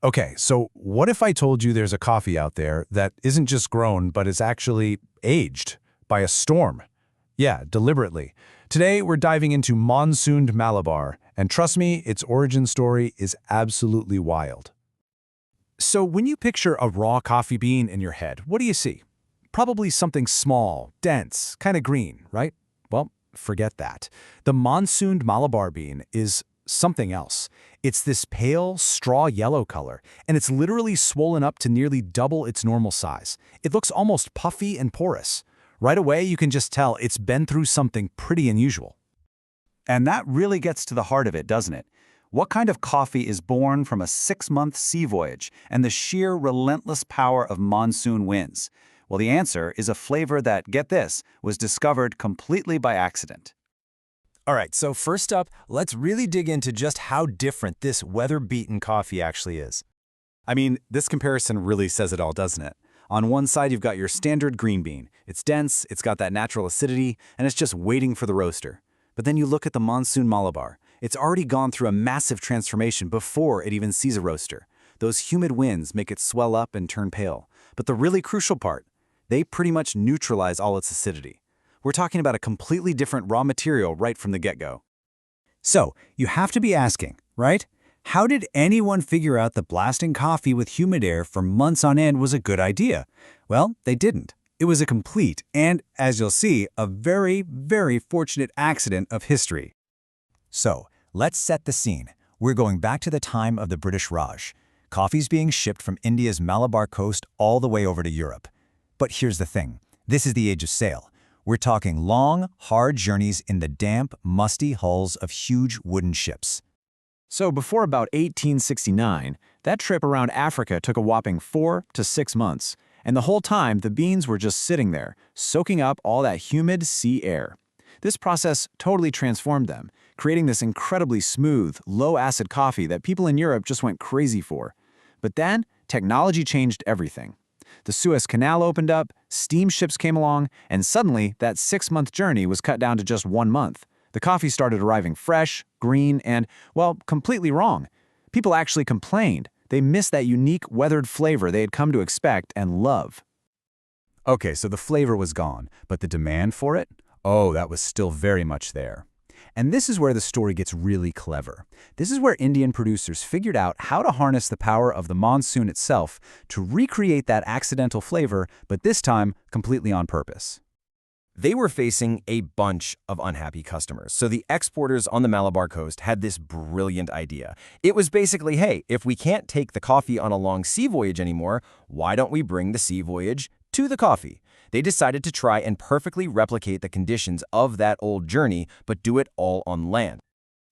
Okay, so what if I told you there's a coffee out there that isn't just grown, but is actually aged by a storm? Yeah, deliberately. Today, we're diving into Monsooned Malabar, and trust me, its origin story is absolutely wild. So when you picture a raw coffee bean in your head, what do you see? Probably something small, dense, kind of green, right? Well, forget that. The Monsooned Malabar bean is something else. It's this pale, straw yellow color, and it's literally swollen up to nearly double its normal size. It looks almost puffy and porous. Right away, you can just tell it's been through something pretty unusual. And that really gets to the heart of it, doesn't it? What kind of coffee is born from a 6-month sea voyage and the sheer relentless power of monsoon winds? Well, the answer is a flavor that, get this, was discovered completely by accident. All right, so first up, let's really dig into just how different this weather-beaten coffee actually is. I mean, this comparison really says it all, doesn't it? On one side, you've got your standard green bean. It's dense, it's got that natural acidity, and it's just waiting for the roaster. But then you look at the Monsooned Malabar. It's already gone through a massive transformation before it even sees a roaster. Those humid winds make it swell up and turn pale. But the really crucial part, they pretty much neutralize all its acidity. We're talking about a completely different raw material right from the get-go. So, you have to be asking, right? How did anyone figure out that blasting coffee with humid air for months on end was a good idea? Well, they didn't. It was a complete and, as you'll see, a very, very fortunate accident of history. So, let's set the scene. We're going back to the time of the British Raj. Coffee's being shipped from India's Malabar coast all the way over to Europe. But here's the thing. This is the age of sail. We're talking long, hard journeys in the damp, musty hulls of huge wooden ships. So before about 1869, that trip around Africa took a whopping 4 to 6 months, and the whole time the beans were just sitting there, soaking up all that humid sea air. This process totally transformed them, creating this incredibly smooth, low-acid coffee that people in Europe just went crazy for. But then, technology changed everything. The Suez Canal opened up, steamships came along, and suddenly that 6-month journey was cut down to just 1 month. The coffee started arriving fresh, green, and, well, completely wrong. People actually complained. They missed that unique, weathered flavor they had come to expect and love. Okay, so the flavor was gone, but the demand for it? Oh, that was still very much there. And this is where the story gets really clever. This is where Indian producers figured out how to harness the power of the monsoon itself to recreate that accidental flavor, but this time completely on purpose. They were facing a bunch of unhappy customers, so the exporters on the Malabar coast had this brilliant idea. It was basically, hey, if we can't take the coffee on a long sea voyage anymore, why don't we bring the sea voyage to the coffee? They decided to try and perfectly replicate the conditions of that old journey, but do it all on land.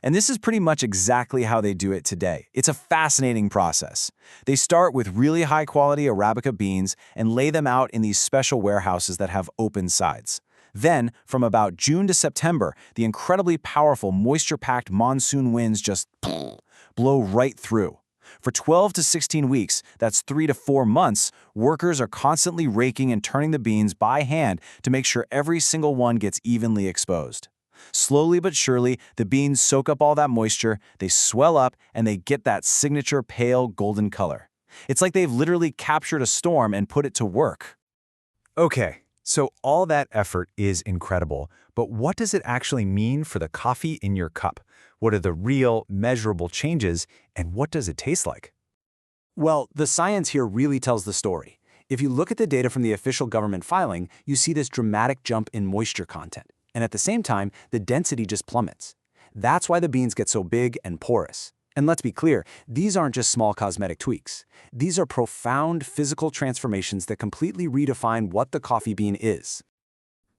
And this is pretty much exactly how they do it today. It's a fascinating process. They start with really high-quality Arabica beans and lay them out in these special warehouses that have open sides. Then, from about June to September, the incredibly powerful moisture-packed monsoon winds just blow right through. For 12 to 16 weeks, that's 3 to 4 months, workers are constantly raking and turning the beans by hand to make sure every single one gets evenly exposed. Slowly but surely, the beans soak up all that moisture, they swell up, and they get that signature pale golden color. It's like they've literally captured a storm and put it to work. Okay, so all that effort is incredible, but what does it actually mean for the coffee in your cup? What are the real, measurable changes, and what does it taste like? Well, the science here really tells the story. If you look at the data from the official government filing, you see this dramatic jump in moisture content. And at the same time, the density just plummets. That's why the beans get so big and porous. And let's be clear, these aren't just small cosmetic tweaks. These are profound physical transformations that completely redefine what the coffee bean is.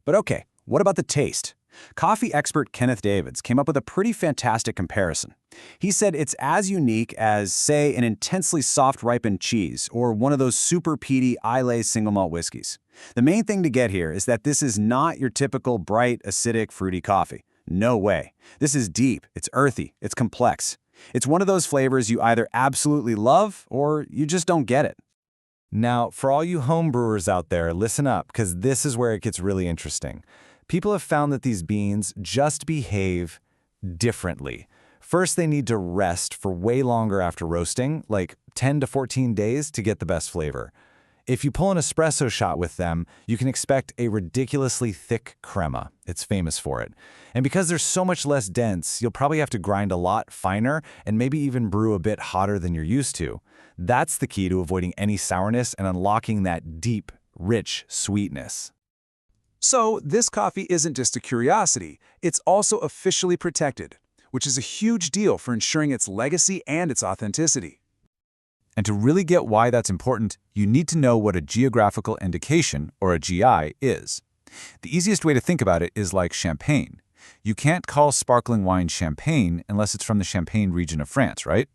But okay, what about the taste? Coffee expert Kenneth Davids came up with a pretty fantastic comparison. He said it's as unique as, say, an intensely soft ripened cheese or one of those super peaty Islay single malt whiskeys. The main thing to get here is that this is not your typical bright, acidic, fruity coffee. No way. This is deep, it's earthy, it's complex. It's one of those flavors you either absolutely love or you just don't get it. Now, for all you home brewers out there, listen up, because this is where it gets really interesting. People have found that these beans just behave differently. First, they need to rest for way longer after roasting, like 10 to 14 days to get the best flavor. If you pull an espresso shot with them, you can expect a ridiculously thick crema. It's famous for it. And because they're so much less dense, you'll probably have to grind a lot finer and maybe even brew a bit hotter than you're used to. That's the key to avoiding any sourness and unlocking that deep, rich sweetness. So this coffee isn't just a curiosity, it's also officially protected, which is a huge deal for ensuring its legacy and its authenticity. And to really get why that's important, you need to know what a geographical indication, or a GI, is. The easiest way to think about it is like champagne. You can't call sparkling wine champagne unless it's from the Champagne region of France, right?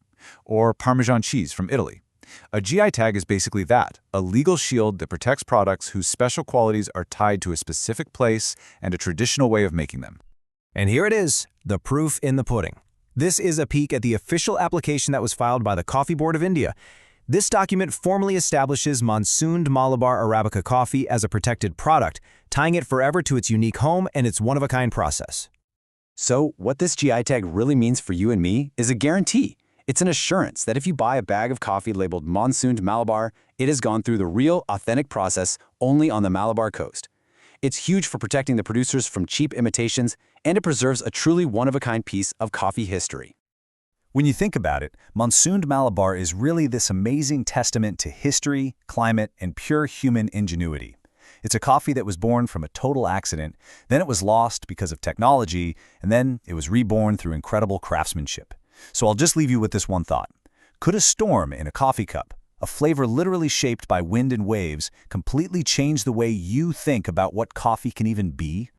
Or Parmesan cheese from Italy. A GI tag is basically that, a legal shield that protects products whose special qualities are tied to a specific place and a traditional way of making them. And here it is, the proof in the pudding. This is a peek at the official application that was filed by the Coffee Board of India. This document formally establishes Monsooned Malabar Arabica coffee as a protected product, tying it forever to its unique home and its one-of-a-kind process. So what this GI tag really means for you and me is a guarantee. It's an assurance that if you buy a bag of coffee labeled Monsooned Malabar, it has gone through the real, authentic process only on the Malabar coast. It's huge for protecting the producers from cheap imitations, and it preserves a truly one-of-a-kind piece of coffee history. When you think about it, Monsooned Malabar is really this amazing testament to history, climate, and pure human ingenuity. It's a coffee that was born from a total accident, then it was lost because of technology, and then it was reborn through incredible craftsmanship. So I'll just leave you with this one thought. Could a storm in a coffee cup, a flavor literally shaped by wind and waves, completely change the way you think about what coffee can even be?